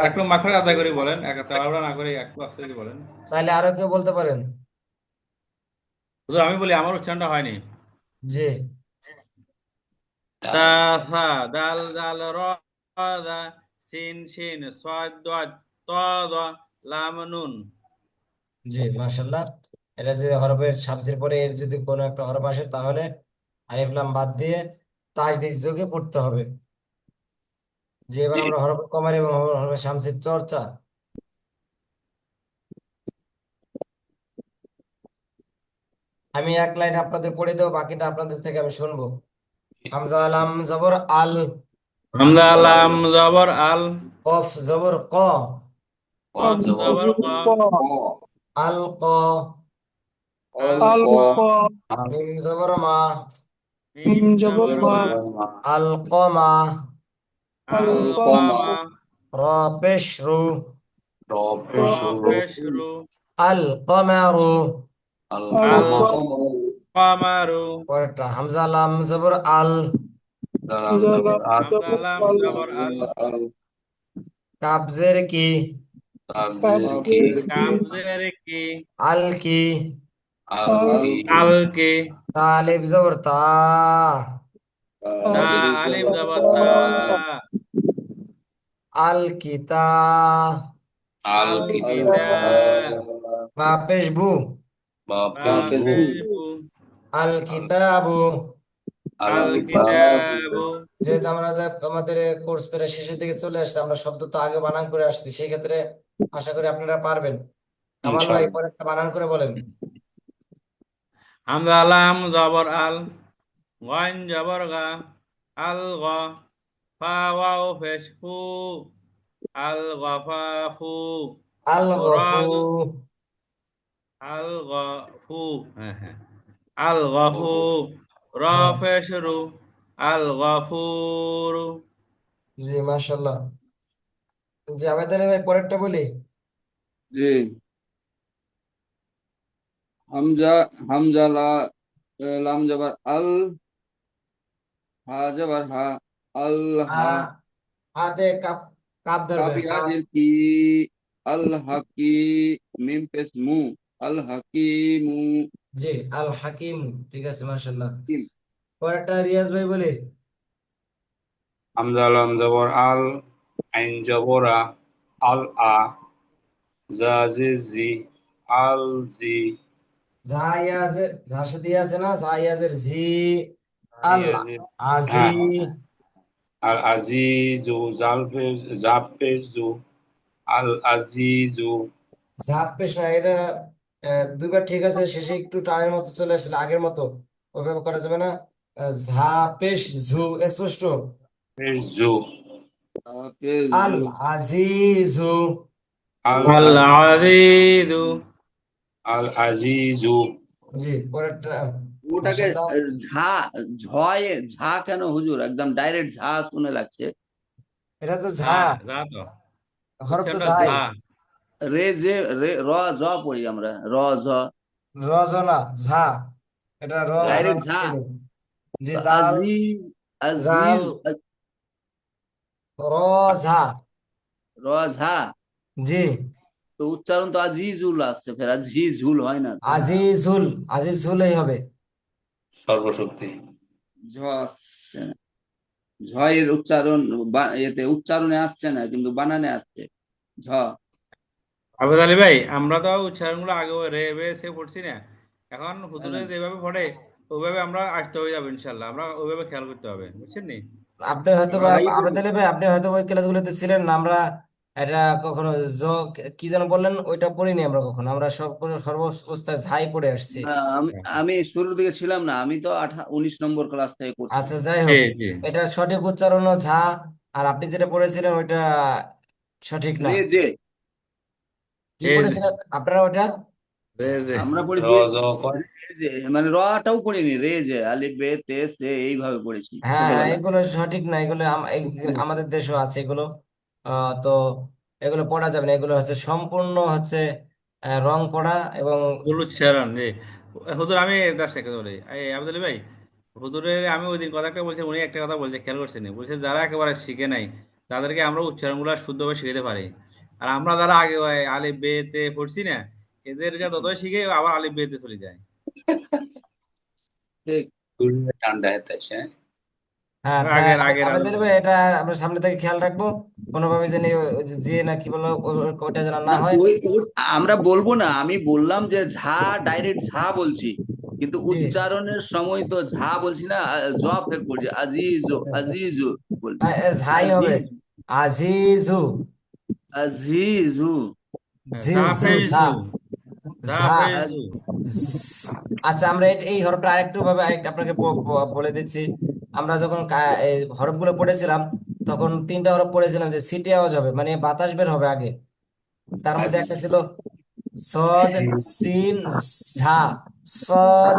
একটু মাথায় আদায় করে বলেন, এক তাড়াহুড়া না করে একটু আস্তে করে বলেন। চাইলে আরো কেউ বলতে পারেন। হুজুর আমি বলি, আমার উচ্চারণটা হয়নি। জি। তাসা দাল দাল র দা সিন শিন সদ তদ লাম নুন। জি, মাশাল্লাহ। এটা যদি হরফের সাবজেক্ট পরে এর যদি কোনো একটা হরফ আসে তাহলে আলিফ লাম বাদ দিয়ে তাসদিদ যোগে পড়তে হবে। যে এবার আমরা হরফের কমার এবং হরফের শামসের চর্চা। আমি এক লাইন আপনাদের পড়ে দেবো, বাকিটা আপনাদের থেকে আমি শুনবো। হামজা লাম জবর আল, হামজা লাম জবর আল, কফ জবর ক, কফ জবর ক, ক, আল ক, অল আল ক, ক, মিম জবর মা, মিম জবর জবর মিম মা, মা, জবর মা, আল কমা, আল অল ক মা, কমা, র পেশ রু, র র পেশ রু পেশ রু, আল কমারু। আল আল আল কামার কমারু। পরেরটা হামজা লাম জবর আল, দালাম জালাম জবর আল হামজা জবর লাম আল, জবর আল, আল, কাবজের কি, তাবজের কি কাফের কি, কাবজের কি, আল কি, আল আল কি আল কি, তালিব জবর তা, তা আলিফ আলিফ জবর জবর তা, তা, আল কিতা, আল আল আল কিতাব কিতাব, বা পেশ বু, বা বা পেশ বু পেশবু, আল আল কিতাবু। আল আল কিতাব কিতাবু। যেহেতু আমাদের কোর্স প্রায় শেষের দিকে চলে আসছে, আমরা শব্দ তো আগে বানান করে আসছি, সেই ক্ষেত্রে আশা করি আপনারা পারবেন। কামাল ভাই ইনশাআল্লাহ। পরে একটা বানান করে বলেন। হামজা লাম জবর আল, গইন জবর গা, আল গ, ফা ওয়াও পেশ ফু, আল গফাফু, আল গফু, রাদ, আল গফু, হ্যাঁ হ্যাঁ, আল গফু, র হ্যাঁ। পেশ রু, আল গফুরু। জি, মাশাল্লাহ। জি, আবেদ আলী ভাই পরেরটা বলি। জি। হামজা, হামজা লা, লাম জবর আল, হা জবর হা, আল আ হা, হাতে কাপ কাপ ধরবে কাবিয়া হা। জের কি, আল হাকি, মিম পেশ মু, আল হাকিমু। জি, আল হাকিম। ঠিক আছে, মাশাআল্লাহ। কিম। পরেরটা রিয়াজ ভাই বলে। হামজা লাম জবর আল, আইন জবর আ, আল আ, জা জে জি, আল জি, জায়াজের যার সাথে ইয়া আছে না, জায়াজের জি। আল ইয়াজিদ, আজি। হ্যাঁ, আল আজিজু, জাল পেশ, জাপ পেশ জু, আল আজিজু, ঝাপ পেশ না, এটা দুইবার ঠিক আছে, শেষে একটু টানের মতো চলে আসলে আগের মতো, ওইভাবে করা যাবে না। ঝা পেশ ঝু স্পষ্ট। পেশ জু, পেশ আল জু, আজিজু। আল আল আজি, আজিজু। আল আজিজু, জি, পরেরটা। ওটাকে মাশাআল্লাহ। ঝা, ঝয়ে ঝা কেন হুজুর, একদম ডাইরেক্ট ঝা শুনে লাগছে। এটা তো ঝা, হ্যাঁ, যা তো হরফ তো উচ্চারণটা ঝাই। যা। রে যে রে, র জ পড়ি আমরা, র জ, রজনা ঝা, এটা র ঝ ডাইরেক্ট ঝা। পড়ে। জি, তো দাল আজিজ, জাল আজিজ, র ঝা। র ঝা। জি, তো উচ্চারণ তো আজিজুল আসছে, ফের আজিজুল হয় না তো। আজিজুল, আজিজুলই হবে। সর্বশক্তি। ঝ আসছে না, ঝয়ের উচ্চারণ এতে উচ্চারণে আসছে না, কিন্তু বানানে আসছে ঝ। আবেদ আলী ভাই, আমরা তো উচ্চারণগুলো আগে ওই রে বে সে পড়ছি না, এখন হুজুরে হ্যাঁ। যেভাবে পড়ে ওইভাবে আমরা আসতে হয়ে যাবে ইনশাল্লাহ, আমরা ওইভাবে খেয়াল করতে হবে, বুঝছেন নি? আপনি হয়তো বা, পড়াই দেব। আবেদ আলী ভাই, আপনি হয়তো ওই ক্লাসগুলোতে ছিলেন না। আমরা এটা কখনো জ কি যেন বললেন, ওইটা পড়িনি আমরা কখনো। আমরা সব সর্ব অবস্থায় ঝাই পড়ে আসছি। না, আমি আমি শুরুর দিকে ছিলাম না, আমি তো 19 নম্বর ক্লাস থেকে করছি। আচ্ছা, যাই জি হোক, জি। এটার সঠিক উচ্চারণ ও ঝা। আর আপনি যেটা পড়েছিলেন ওইটা সঠিক না। রে যে, কি এই যে পড়েছিলেন আপনারা ওইটা? রে যে। আমরা র পড়েছি জ কয়, রে যে, মানে রটাও পড়িনি, রে যে আলিফ বে তে সে এইভাবে পড়েছি হ্যাঁ হ্যাঁ, ছোটবেলা। এগুলো সঠিক না, এগুলো আমাদের দেশেও আছে এগুলো। তো এগুলো পড়া যাবে না, এগুলো হচ্ছে সম্পূর্ণ হচ্ছে রং পড়া এবং ভুল উচ্চারণ জি। হুজুর আমি তার সাথে বলি, এই আবেদ আলী ভাই, হুজুরের আমি ওই দিন কথা একটা বলছি, উনি একটা কথা বলছে খেয়াল করছেন, বলছে যারা একেবারে শিখে নাই তাদেরকে আমরা উচ্চারণগুলো শুদ্ধভাবে শিখাতে পারি, আর আমরা যারা আগে ওই আলিফ বে তে পড়ছি না, এদেরকে যতই শিখে আবার আলিফ বে তে চলে যায়। ঠিক। দুর্গে ঠান্ডা হেতাছে। হ্যাঁ, তাই আগের আগের আমাদের আলোচনা। এটা আমরা সামনে থেকে খেয়াল রাখবো, কোনোভাবে যেন ওই যে না কি বলবো, ওইটা যেন না না, হয়। আমরা বলবো না, আমি বললাম যে ঝা, ডাইরেক্ট ঝা বলছি, কিন্তু জি, উচ্চারণের সময় তো ঝা বলছি না, জ ফের পড়ছি, আজিজু, আজিজু বলছি। ঝাই হবে। আজিজ, আজিজু। আজিজু, জি জু ঝা। জাফেজু। ঝা। জাফেজু। আচ্ছা, আমরা এই হরফটা আরেকটু ভাবে আপনাকে বলে দিচ্ছি। আমরা যখন এই হরফগুলো পড়েছিলাম, তখন তিনটা হরফ পড়েছিলাম যে সিটি আওয়াজ হবে, মানে বাতাস বের হবে আগে। তার মধ্যে একটা ছিল সদ, সিন, ঝা। সদ,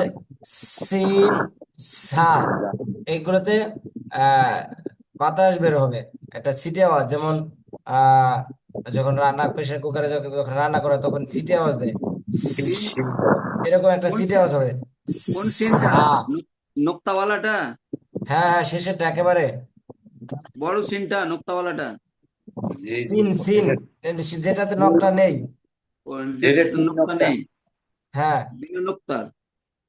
সিন, ঝা। এইগুলোতে আহ বাতাস বের হবে, একটা সিটি আওয়াজ। যেমন আহ যখন রান্না, প্রেসার কুকারে যখন যখন রান্না করে তখন সিটি আওয়াজ দেয়, এরকম একটা কোন সিটি আওয়াজ হবে। কোন সিনটা, ঝা। নোক্তাওয়ালাটা, হ্যাঁ হ্যাঁ, শেষেরটা একেবারে। বড় সিনটা, নোক্তাওয়ালাটা, জি জি, সিন সিন, যেটাতে নকটা নেই। ও এটা যেটাতে তিন নোক্তা একটা, নেই, হ্যাঁ, বিনা নোক্তার।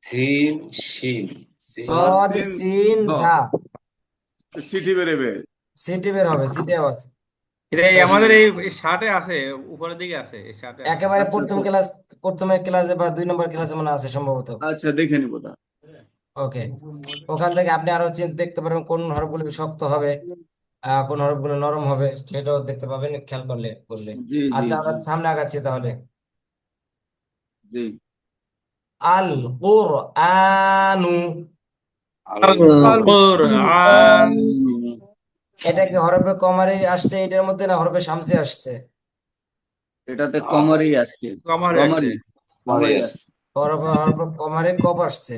সিন শিন, সিন সদ সদ, সিন সিন, ঝ, ঝা। সিটি বেরেবে। সিটি বের হবে, সিটি আওয়াজ। এটা এই আমাদের এই শার্টে আছে, উপরের দিকে আছে, এই শার্টে আছে। একেবারে আচ্ছা প্রথম আচ্ছা ক্লাস, প্রথমে ক্লাসে বা 2 নম্বর ক্লাসে মনে আছে সম্ভবত। আচ্ছা, দেখে নিবো তা। ওকে, ওখান থেকে আপনি আরো দেখতে পারবেন কোন হরফগুলো শক্ত হবে, কোন হরফগুলো নরম হবে, সেটাও দেখতে পাবেন খেয়াল করলে। জি জি আচ্ছা, আমরা জি সামনে আগাচ্ছি তাহলে। জি। আল কোরআনু। আল আল আল কোরআন। এটা কি হরফে কমারে আসছে এটার মধ্যে, না হরফে শামসে আসছে? এটাতে কমারি আসছে, কমারে আসছে। গমারি, মারে গমারি আছে। আসছে। হরফে হরফে কমারে কপ আসছে।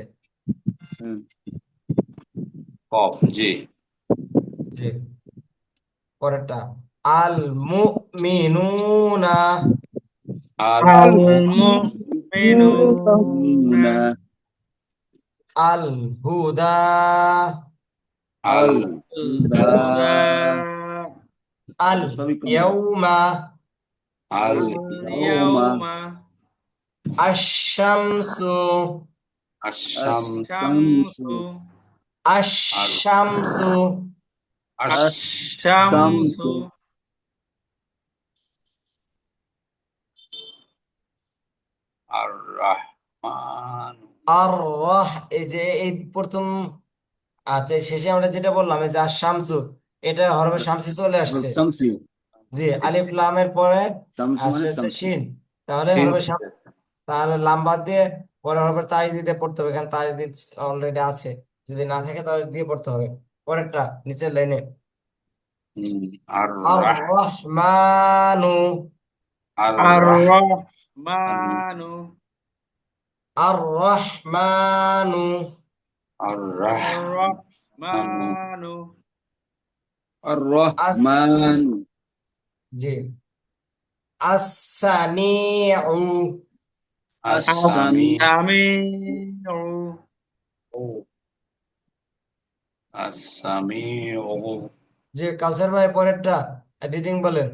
হুম। কফ, জি। জি, পরেরটা। আল মুমিনুনা। আল আল আল মুমিনুনা। না, আল হুদা আল الهدى হুদা আল সবই কম। ইয়াউমা আল اليوم আশ-শামসু আসাম الشمس আশ-শামসু الشمس শামসু আর রহমান আর এই যে এই প্রথম, আচ্ছা এই শেষে আমরা যেটা বললাম এই যে আশ-শামসু, এটা হরফে শামসি চলে আসছে। শামসি জি, আলিফ লামের পরে শামসি আসছে মানে হচ্ছে শামসি। শিন, তাহলে সিন হরফে শামস, তাহলে লাম বাদ দিয়ে পরে হরফে তাজদিদে পড়তে হবে, এখানে তাজদিদ অলরেডি আছে, যদি না থাকে তাহলে দিয়ে পড়তে হবে। পরেরটা নিচের লাইনে আর আর রাহ রহমানু আর রাহ الرحمن আর রহমানু আর রাহ الرحمن আর আস, রহমান জি, আস-সামিউ আস-সামি السميع আসামিউ জি, কাউসার ভাই পরেরটা এডিটিং বলেন।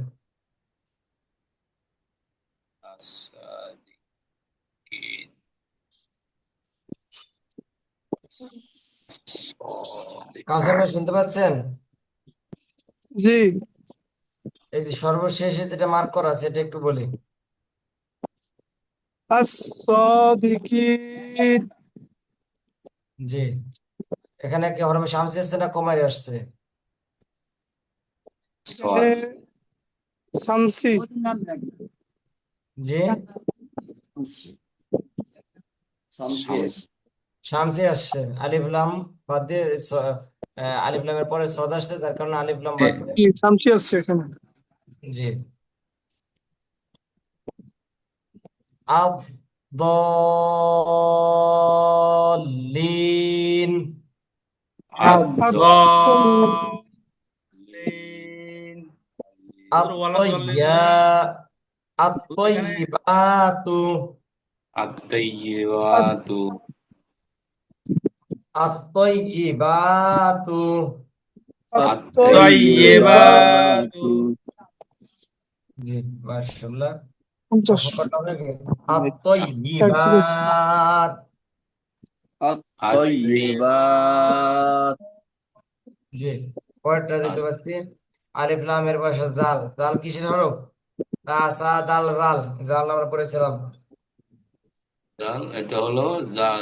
আসাদিকিন কাউসার ভাই শুনতে পাচ্ছেন? জি, এই যে সর্বশেষে যেটা মার্ক করা আছে এটা একটু বলি। আস-সাদিকিন জি, এখানে কি হরফে শামসি আসছে না কমারি আসছে? এখানে শামসি জি, শামসি শামসি আসছে, আলিফ লাম বাদ দিয়ে আলিফ লামের পরে সদ আসছে, যার কারণে আলিফ লাম বাদ দিয়ে, জি শামসি আসছে এখানে। জি, আদ-দল্লিন الضالين হুজুর ওয়ালা দলেন আত-তয়্যা না হুজুর এখানে আত-তয়্যিবাতু আত-তাইয়্যিবাতু আত-তয়্যিবাতু الطيبات আত-তাইয়্যিবাতু জি, মাশাআল্লাহ। 50 কটা হয়ে গেছে? calculate আত-তয়্যিবাত, আত-তাইয়্যিবাত জি, পরেরটা দেখতে পাচ্ছি আলিফ লামের পাশে জাল, জাল কিসের হরফ? তা সা দাল রাল, জাল আমরা পড়েছিলাম, জাল এটা হলো দাল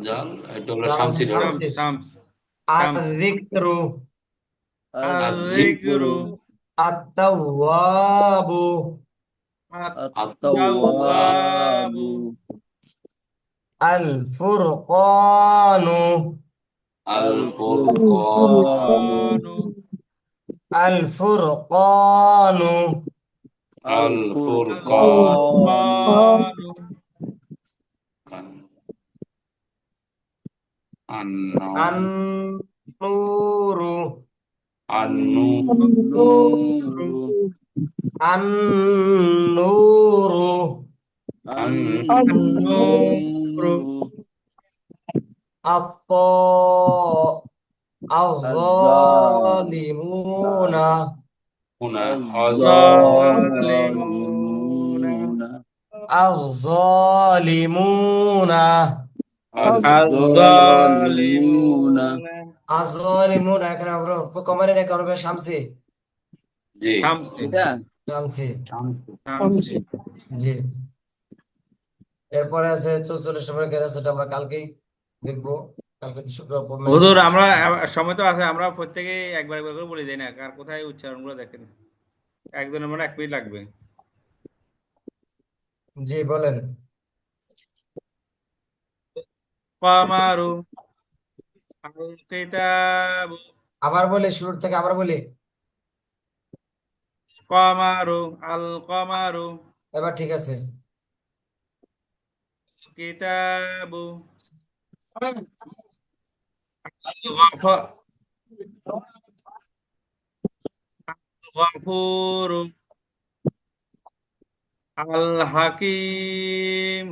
জাল এটা হলো জাল শামসি ধরো শামস শামসি। শামস আর শামস যিকরু الذكر আয-যিকরু আত-তাওয়াবু التواب আত-তাওয়াবু আল ফুরকানু আল ফুরকান الفرقان আল ফুরকানু আল আল-ফুরকানু ফুরকান الفرقان আন নূরু আন-নূর আন-নূরু আন নূরু النور আন-নূরু আত আয-যালিমুনা হুনা الظالمون আয-যালিমুনা আয-যালিমুনা আয-যালিমুনা আয-যালিমুনা, এখানে আমরা কমারে না করবে শামসি, জি شمس এটা শামসি, শামসি شمس জি। এরপরে আছে 44 নম্বরের কেস, সেটা আমরা কালকেই দেখবো, কালকে শুক্রবার মানে হুজুর আমরা সময় তো আছে আমরা প্রত্যেকেই একবার একবার করে বলে যাই না কার কোথায় উচ্চারণগুলো দেখেন একজনের মানে 1 মিনিট লাগবে জি বলেন। কামারু আল কিতাবু আবার বলি শুরু থেকে, আবার বলি, কামারু আল কামারু এবার ঠিক আছে। কিতাবু الغف- الغفور الحكيم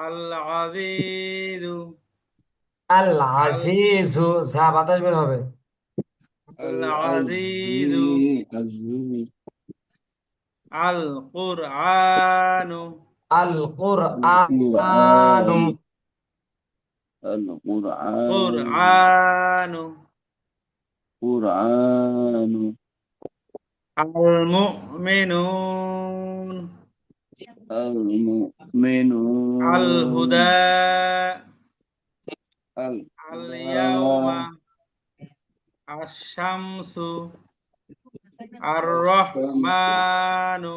আল আজিজু আল আল আজিজু, যা বাতাস বের হবে। আল আজিজু আজিজ আল কুরআনু আল কুরআনু, القرآن القرآن কুরআনু قرآن আল মুমিনুন আল المؤمنون হুদা আল الهدى ইয়াউমা আশ-শামসু আর الشمس রহমানু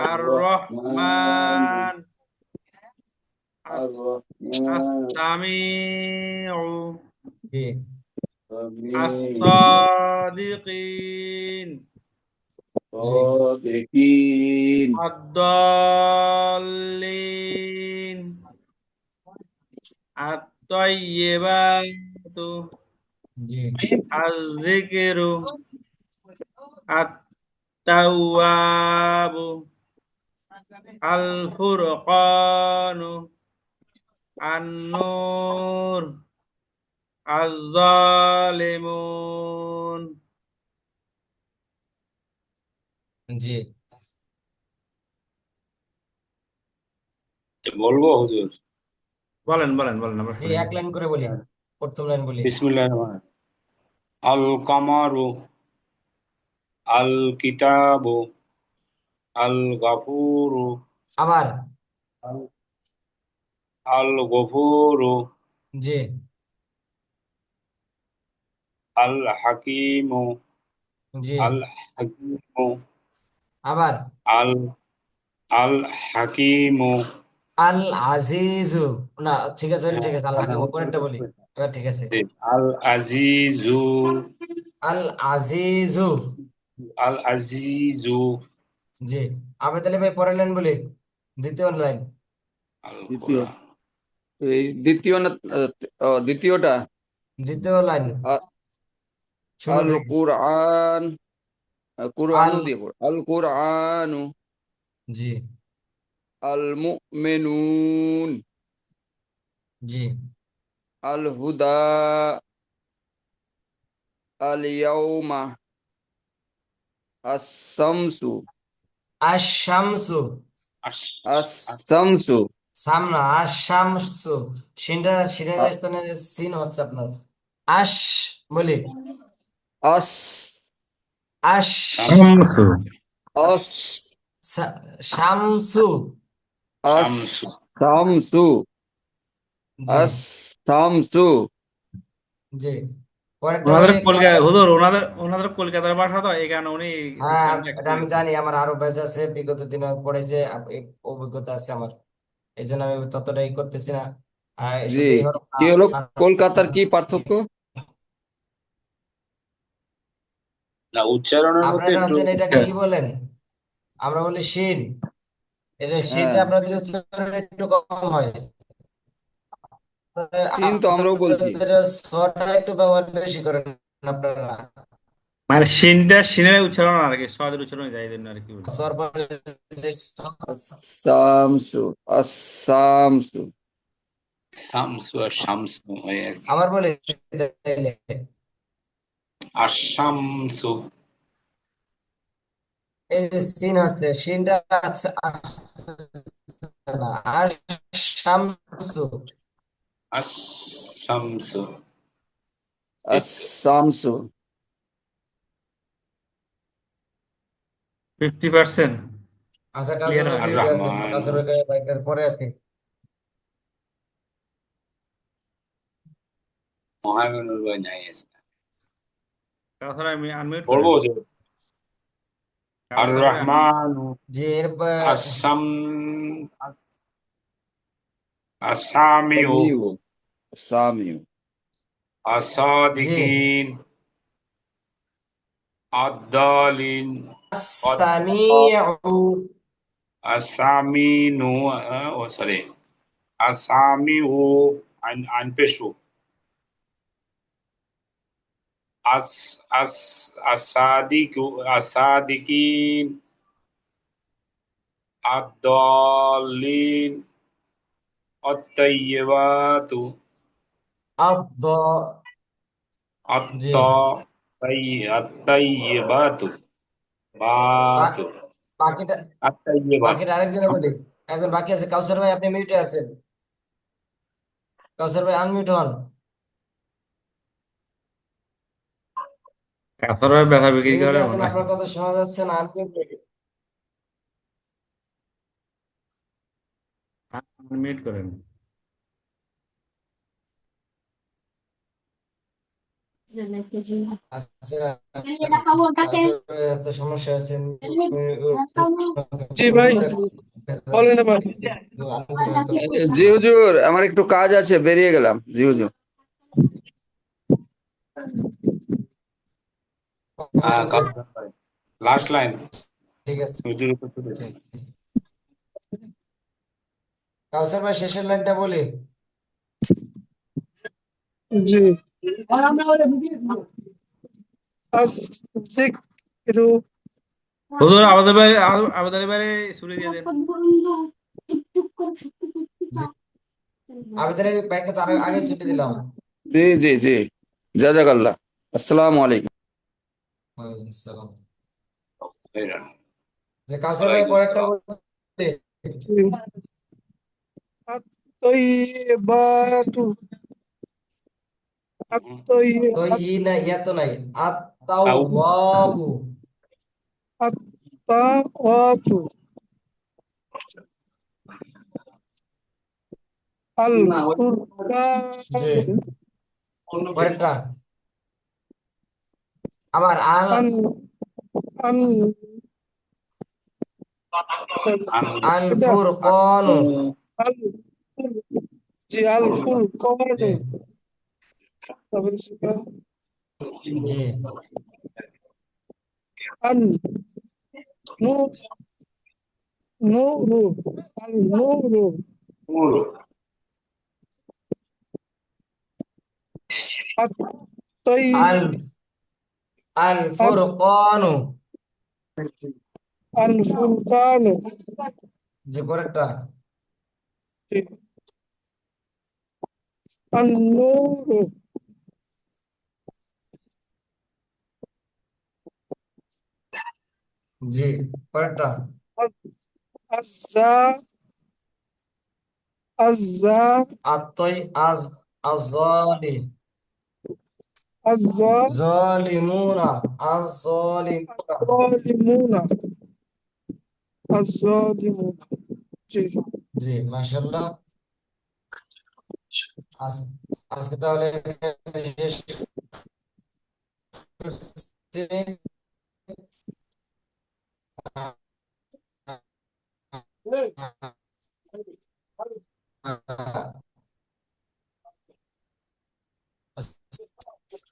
আর الرحمن রহমান الرحمن আস-সামিউ জি السميع আস-সাদিকিন জি الصادقين আদ-দাল্লিন আত-তাইয়্যিবাতু জি আয-যিকরু আত-তাওয়াবু আল-ফুরকানু আন-নূর আয-যালিমুন। জি বলবো হুজুর? বলেন বলেন বলেন, আমরা জি শুনি। এক লাইন করে বলি, প্রথম লাইন বলি। বিসমিল্লাহির রহমানির রহিম। আল কামারু আল কিতাবু আল গাফুরু আবার আল আল গফুরু জি আল হাকিমু জি আল হাকিমু আবার আল আল হাকিমু। আল আজিজু, না ঠিক আছে, ওটা ঠিক আছে, আল হাকিম, হ্যাঁ, পরেরটা বলি, এবার ঠিক আছে। আল আজিজু আল আজিজু, আল আজিজু জি। আবেদ আলী ভাই পরের লাইন বলি, দ্বিতীয় লাইন। আল দ্বিতীয় কোরআন এই দ্বিতীয় না দ্বিতীয়টা দ্বিতীয় লাইন শুরু আল থেকে। কুরআন আল কুরআনু দিয়ে পড়ো আল কুরআনু জি আল মুমিনুন জি আল হুদা আল ইয়াউমা আস-শামসু আশ-শামসু, আস আস আস-শামসু সামনা আশ-শামসু, সিনের স্থানে সিন হচ্ছে আপনার। আশ বলি, আস আশ শামসু আস শামসু, শামসু আস-শামসু জি আস-শামসু জি। পরেরটা ওনাদের হলে কলকাতা হুজুর, ওনাদের কলকাতার ভাষা তো, এই কারণে উনি হ্যাঁ, উচ্চারণটা এটা একটু আমি জানি, আমার আরো ব্যাচ আছে, বিগত দিনে পড়েছে, এই অভিজ্ঞতা আছে আমার, এই জন্য আমি ততটাই করতেছি না। জি শুধু এই হলো কি হলো কলকাতার কি পার্থক্য না, উচ্চারণের মধ্যে আপনারা একটু হচ্ছেন এটাকে কি বলেন, আমরা বলি শিন, এটা শিনটা হ্যাঁ আপনাদের উচ্চারণ একটু কম হয়, সিন তো আমরাও বলছি আপনাদের স্বরটা একটু ব্যবহার বেশি করেন আপনারা, মানে সিনের উচ্চারণ আর কি, সদের উচ্চারণ যাই জন্য আর কি বলছি। স্বর পরে যে আস-শামসু আস-শামসু শামসু আর শামসু হয় আর কি। আবার বলি তাইলে। আশামসু এই যে সিন হচ্ছে, সিনটা আসছে না, আর শামসু, আশামসু। আস-শামসু 50% আচ্ছা কাজল ক্লিয়ার ভাই হয় আর না। বিউটি আছে, রহমান কাজল ভাই বাইকের পরে আছে। মহামেনুর ভাই নাই আজকে। তাছাড়া আমি আনমিউট পড়বো করেন, হুজুর? আর কাউসার ভাই আনমিউট। রহমানু যে এর আসাম আসামিউ সামিউ সামিউ জি আসাদিকিন আদ্দালিন সামিউ, আসামিনু ও সরি আসামিউ আইন পেশু আস আস আসাদিকিন আদ্দালিন আত-তাইয়্যিবাতু আদ জি আত-তাইয়্যিবাতু বা- বাতু বাকিটা আত-তাইয়্যিবাত। বাকিটা আরেকজনে বলি। একজন বাকি আছে, কাউসার ভাই, আপনি মিউটে আছেন। কাউসার ভাই আনমিউট হন। কাতরের ব্যথা বিক্রি মিউটে করে আছেন, মনে হয়। আপনার কথা শোনা যাচ্ছে না, আনমিউট। মিট করেন। আচ্ছা, দেখাবো ওটাকে। কাউসার ভাই এত সমস্যা আছে, জি ভাই, বলেন এবার। আনমিউট হয়তো জি হুজুর, আমার একটু কাজ আছে, বেরিয়ে গেলাম। জি হুজুর। লাস্ট লাইন ঠিক আছে। হুজুর উপর তুলে জি। দিন। কাউসার ভাই শেষের লাইনটা বলি। জি, আজ-যিকরু হুজুর আমাদের এবারে শুরু দিয়ে দেন। চুপ করে জি, আবেদনের ব্যাংকে তো আমি আগে ছুটি দিলাম। জি জি জি, জাজাকাল্লাহ। আসসালামু আলাইকুম। ওয়ালাইকুম আসসালাম। হ্যাঁ। যে কাউসার ভাই ওয়ালাইকুম পরেরটা আসসালাম। বলি। জি, আত-তাইয়্যিবাতু তো আত-তাইয়্যিবাতু ই না, ইয়া তো নাই। আত তাও তাও ওয়াবু। আত-তাওয়াতু জি, আল-ফুরকানু পরেরটা আবার আল আন আন আল সেটা ফুরকানু। আল জি আল-ফুরকানু, জি তারপরে সেটা জি আন নূ নূরু আল-নূরু আল আত-তাইয়্যিবাতু আল ফুরকানু। আল-ফুরকানু জি পরেরটা জি আন-নূরু জি পরেরটা আজ-যা আজ-যা আতই আজ আজালি আজ-যা জালিমুনা আজ-জালিমুনা। জালিমুনা আজ-জালিমুনা জি জি মাশাআল্লাহ। আজ আজকে তাহলে এখানে শেষ করছি।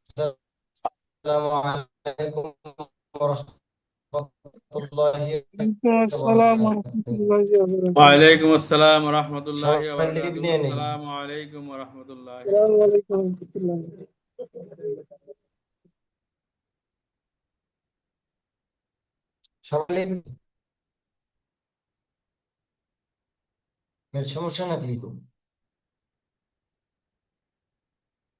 আসসালামু আলাইকুম ওয়া রাহমাতুল্লাহি ওয়ালাইকুম ওয়া আসসালাম ওয়া বারাকাতুহু। রাহমাতুল্লাহি ওয়া বারাকাতুহু ওয়ালাইকুম আসসালাম ওয়া রাহমাতুল্লাহি ওয়া সবাই লিভ বারাকাতুহু। নিয়ে নেই। আসসালামু আলাইকুম ওয়া রাহমাতুল্লাহি ওয়া আসসালামু বারাকাতুহু। আলাইকুম ওয়া রাহমাতুল্লাহি সবাই লিভ, সমস্যা নাকি?